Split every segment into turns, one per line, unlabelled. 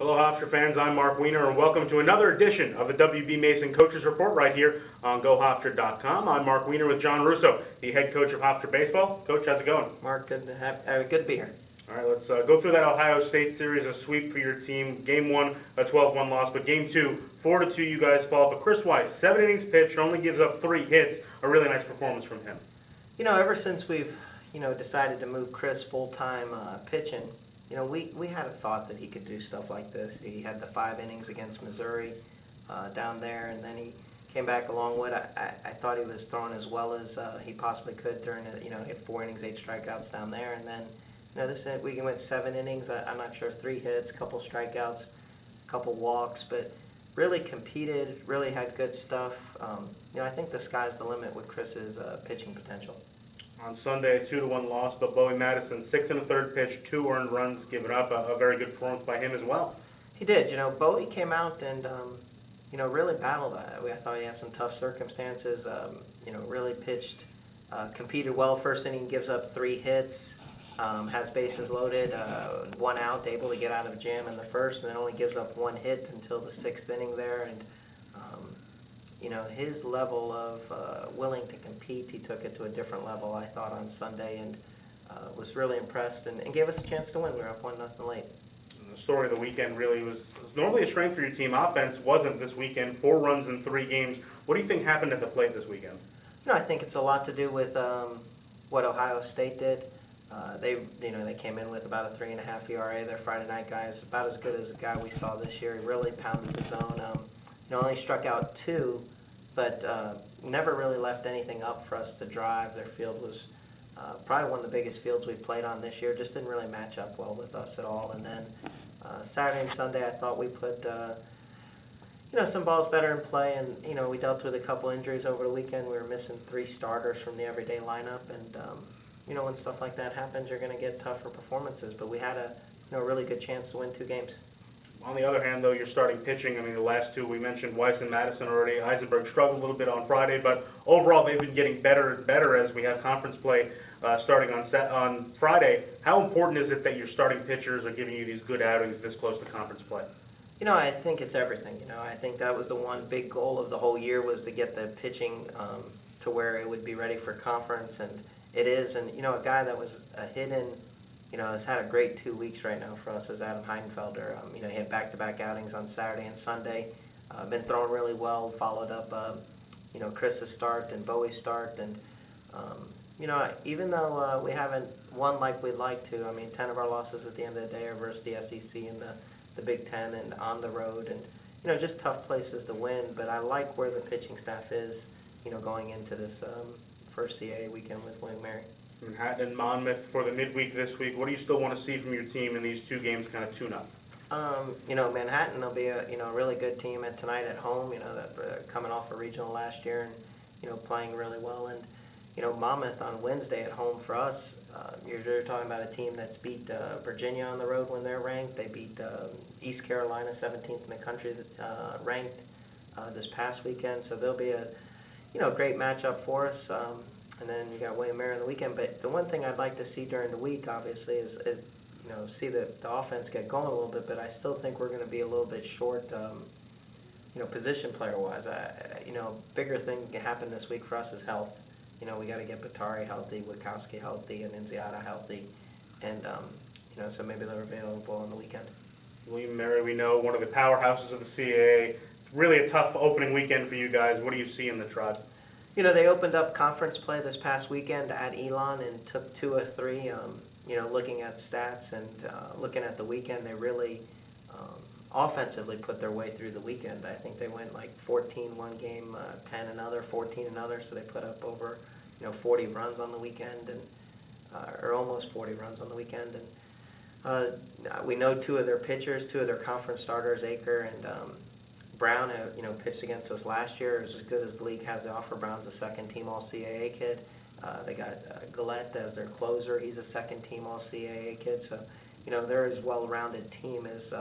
Hello, Hofstra fans. I'm Mark Weiner, and welcome to another edition of the WB Mason Coaches Report right here on GoHofstra.com. I'm Mark Weiner with John Russo, the head coach of Hofstra Baseball. Coach, how's it going?
Mark, good to be here.
All right, let's go through that Ohio State series, a sweep for your team. Game 1, a 12-1 loss, but Game 2, 4-2, you guys fall. But Chris Weiss, 7 innings pitched, only gives up 3 hits. A really nice performance from him.
Ever since we've, decided to move Chris full-time pitching, we had a thought that he could do stuff like this. He had the 5 innings against Missouri down there, and then he came back along with it. I thought he was throwing as well as he possibly could during it. He had 4 innings, 8 strikeouts down there, and then, this we went 7 innings. I'm not sure, 3 hits, a couple strikeouts, a couple walks, but really competed, really had good stuff. I think the sky's the limit with Chris's pitching potential.
On Sunday, a 2-1 loss, but Bowie Madison, 6 1/3 pitch, 2 earned runs given up. A very good performance by him as well.
He did. Bowie came out and, really battled. I thought he had some tough circumstances. Really pitched, competed well. First inning, gives up 3 hits, has bases loaded, 1 out, able to get out of jam in the first, and then only gives up 1 hit until the 6th inning there. And his level of willing to compete, he took it to a different level, I thought, on Sunday, and was really impressed and gave us a chance to win. We were up 1-0 late.
And the story of the weekend really was normally a strength for your team. Offense wasn't this weekend. 4 runs in 3 games. What do you think happened at the plate this weekend?
I think it's a lot to do with what Ohio State did. They came in with about a 3.5 ERA. Their Friday night guy is about as good as the guy we saw this year. He really pounded the zone. Only struck out 2, but never really left anything up for us to drive. Their field was probably one of the biggest fields we've played on this year. Just didn't really match up well with us at all. And then Saturday and Sunday, I thought we put some balls better in play, and we dealt with a couple injuries over the weekend. We were missing 3 starters from the everyday lineup, and when stuff like that happens, you're going to get tougher performances. But we had a really good chance to win 2 games.
On the other hand, though, you're starting pitching. The last 2 we mentioned, Weiss and Madison already. Eisenberg struggled a little bit on Friday, but overall they've been getting better and better as we have conference play starting on Friday. How important is it that your starting pitchers are giving you these good outings this close to conference play?
I think it's everything. I think that was the one big goal of the whole year, was to get the pitching to where it would be ready for conference, and it is. And a guy that was a hidden, has had a great 2 weeks right now for us as Adam Heidenfelder. He had back-to-back outings on Saturday and Sunday. Been throwing really well. Followed up, Chris's start and Bowie's start, and even though we haven't won like we'd like to, 10 of our losses at the end of the day are versus the SEC and the Big Ten and on the road, and just tough places to win. But I like where the pitching staff is, going into this first CAA weekend with William Mary.
Manhattan and Monmouth for the midweek this week. What do you still want to see from your team in these 2 games, kind of tune up?
Manhattan will be a really good team tonight at home. That coming off a regional last year and playing really well. And Monmouth on Wednesday at home for us. You're talking about a team that's beat Virginia on the road when they're ranked. They beat East Carolina, 17th in the country, ranked this past weekend. So they'll be a great matchup for us. And then you got William Mary on the weekend. But the one thing I'd like to see during the week, obviously, is see the offense get going a little bit. But I still think we're going to be a little bit short, position player-wise. Bigger thing can happen this week for us is health. We got to get Batari healthy, Witkowski healthy, and Nunziata healthy. And, so maybe they're available on the weekend.
William Mary, we know, one of the powerhouses of the CAA. Really a tough opening weekend for you guys. What do you see in the Tribe?
They opened up conference play this past weekend at Elon and took 2 of 3. Looking at stats and looking at the weekend, they really offensively put their way through the weekend. I think they went like 14 one game, 10 another, 14 another, so they put up over 40 runs on the weekend, and or almost 40 runs on the weekend. And we know 2 of their pitchers, 2 of their conference starters, Aker and Brown, pitched against us last year. As good as the league has to offer. Brown's a second-team All-CAA kid. They got Gillette as their closer. He's a second-team All-CAA kid. So, they're as well-rounded team as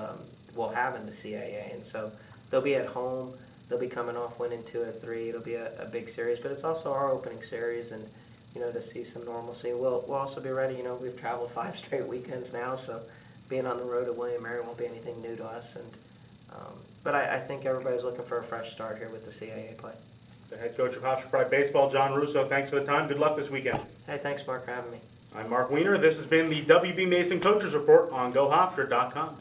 we'll have in the CAA. And so they'll be at home. They'll be coming off winning 2 of 3. It'll be a big series. But it's also our opening series, and, to see some normalcy. We'll also be ready. We've traveled 5 straight weekends now, so being on the road at William & Mary won't be anything new to us. But I think everybody's looking for a fresh start here with the CAA play.
The head coach of Hofstra Pride Baseball, John Russo, thanks for the time. Good luck this weekend.
Hey, thanks, Mark, for having me.
I'm Mark Weiner. This has been the WB Mason Coaches Report on GoHofstra.com.